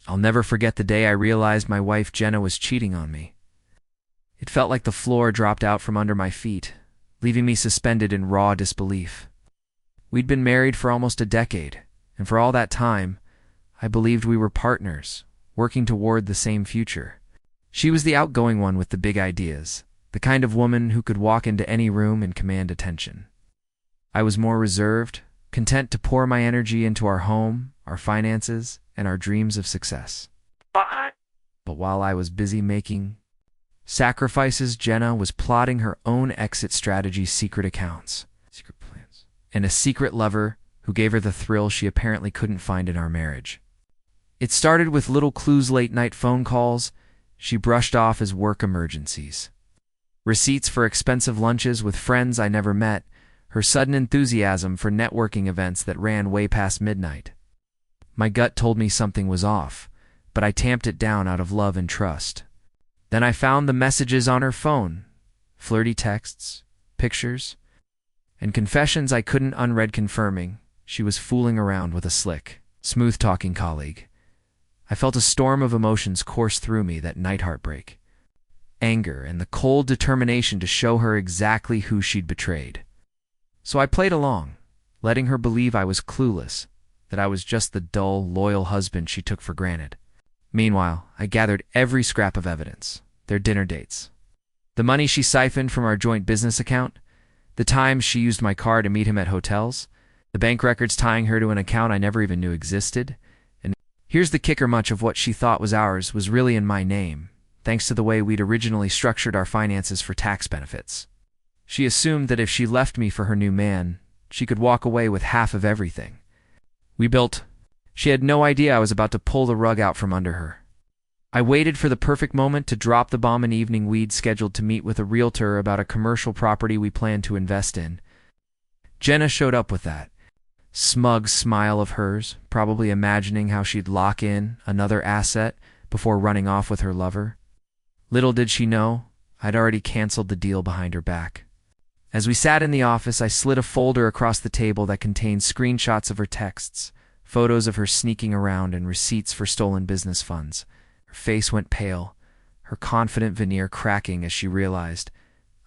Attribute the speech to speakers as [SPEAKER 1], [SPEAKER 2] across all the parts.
[SPEAKER 1] I'll never forget the day I realized my wife Jenna was cheating on me. It felt like the floor dropped out from under my feet, leaving me suspended in raw disbelief. We'd been married for almost a decade, and for all that time, I believed we were partners, working toward the same future. She was the outgoing one with the big ideas, the kind of woman who could walk into any room and command attention. I was more reserved, content to pour my energy into our home, our finances, and our dreams of success. But while I was busy making sacrifices, Jenna was plotting her own exit strategy, secret accounts, secret plans, and a secret lover who gave her the thrill she apparently couldn't find in our marriage. It started with little clues, late-night phone calls she brushed off as work emergencies, receipts for expensive lunches with friends I never met, her sudden enthusiasm for networking events that ran way past midnight. My gut told me something was off, but I tamped it down out of love and trust. Then I found the messages on her phone, flirty texts, pictures, and confessions I couldn't unread confirming she was fooling around with a slick, smooth-talking colleague. I felt a storm of emotions course through me that night: heartbreak, anger, and the cold determination to show her exactly who she'd betrayed. So I played along, letting her believe I was clueless, that I was just the dull, loyal husband she took for granted. Meanwhile, I gathered every scrap of evidence: their dinner dates, the money she siphoned from our joint business account, the times she used my car to meet him at hotels, the bank records tying her to an account I never even knew existed. And here's the kicker: much of what she thought was ours was really in my name, thanks to the way we'd originally structured our finances for tax benefits. She assumed that if she left me for her new man, she could walk away with half of everything She had no idea I was about to pull the rug out from under her. I waited for the perfect moment to drop the bomb an evening we'd scheduled to meet with a realtor about a commercial property we planned to invest in. Jenna showed up with that smug smile of hers, probably imagining how she'd lock in another asset before running off with her lover. Little did she know, I'd already canceled the deal behind her back. As we sat in the office, I slid a folder across the table that contained screenshots of her texts, photos of her sneaking around, and receipts for stolen business funds. Her face went pale, her confident veneer cracking as she realized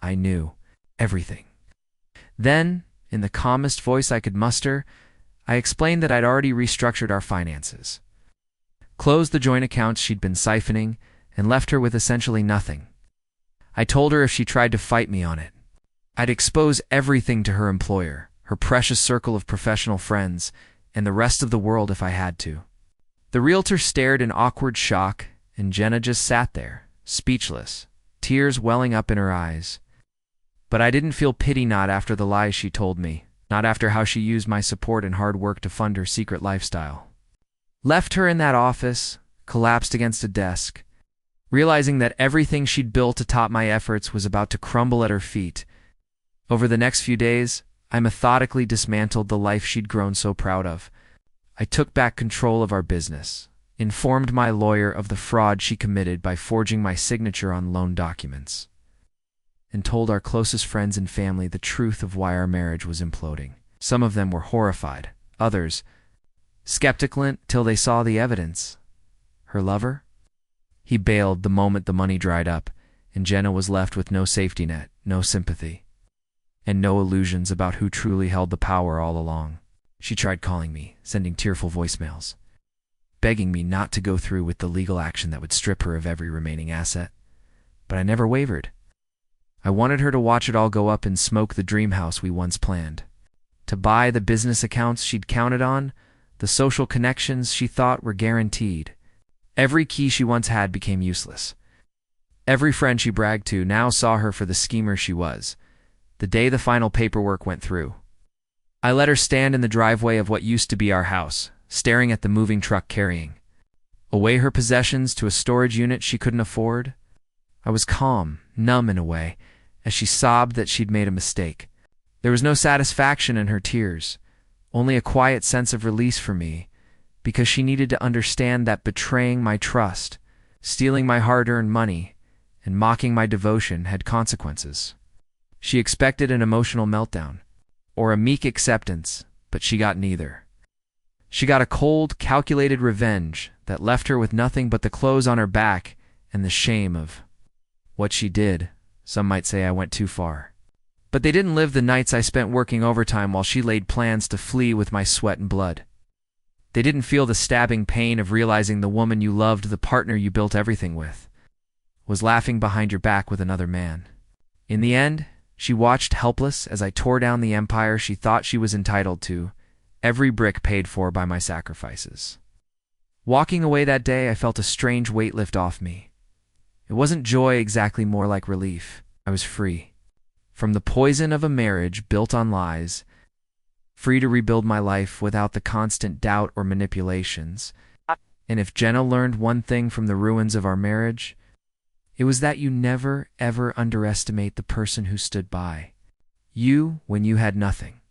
[SPEAKER 1] I knew everything. Then, in the calmest voice I could muster, I explained that I'd already restructured our finances, closed the joint accounts she'd been siphoning, and left her with essentially nothing. I told her if she tried to fight me on it, I'd expose everything to her employer, her precious circle of professional friends, and the rest of the world if I had to. The realtor stared in awkward shock, and Jenna just sat there, speechless, tears welling up in her eyes. But I didn't feel pity, not after the lies she told me, not after how she used my support and hard work to fund her secret lifestyle. Left her in that office, collapsed against a desk, realizing that everything she'd built atop my efforts was about to crumble at her feet. Over the next few days, I methodically dismantled the life she'd grown so proud of. I took back control of our business, informed my lawyer of the fraud she committed by forging my signature on loan documents, and told our closest friends and family the truth of why our marriage was imploding. Some of them were horrified, others skeptical till they saw the evidence. Her lover? He bailed the moment the money dried up, and Jenna was left with no safety net, no sympathy, and no illusions about who truly held the power all along. She tried calling me, sending tearful voicemails, begging me not to go through with the legal action that would strip her of every remaining asset. But I never wavered. I wanted her to watch it all go up in smoke: the dream house we once planned, to buy the business accounts she'd counted on, the social connections she thought were guaranteed. Every key she once had became useless. Every friend she bragged to now saw her for the schemer she was. The day the final paperwork went through, I let her stand in the driveway of what used to be our house, staring at the moving truck carrying away her possessions to a storage unit she couldn't afford. I was calm, numb in a way, as she sobbed that she'd made a mistake. There was no satisfaction in her tears, only a quiet sense of release for me, because she needed to understand that betraying my trust, stealing my hard-earned money, and mocking my devotion had consequences. She expected an emotional meltdown, or a meek acceptance, but she got neither. She got a cold, calculated revenge that left her with nothing but the clothes on her back and the shame of what she did. Some might say I went too far. But they didn't live the nights I spent working overtime while she laid plans to flee with my sweat and blood. They didn't feel the stabbing pain of realizing the woman you loved, the partner you built everything with, was laughing behind your back with another man. In the end, she watched helpless as I tore down the empire she thought she was entitled to, every brick paid for by my sacrifices. Walking away that day, I felt a strange weight lift off me. It wasn't joy exactly, more like relief. I was free from the poison of a marriage built on lies, free to rebuild my life without the constant doubt or manipulations. And if Jenna learned one thing from the ruins of our marriage, it was that you never, ever underestimate the person who stood by you when you had nothing.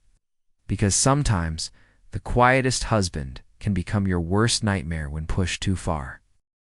[SPEAKER 1] Because sometimes the quietest husband can become your worst nightmare when pushed too far.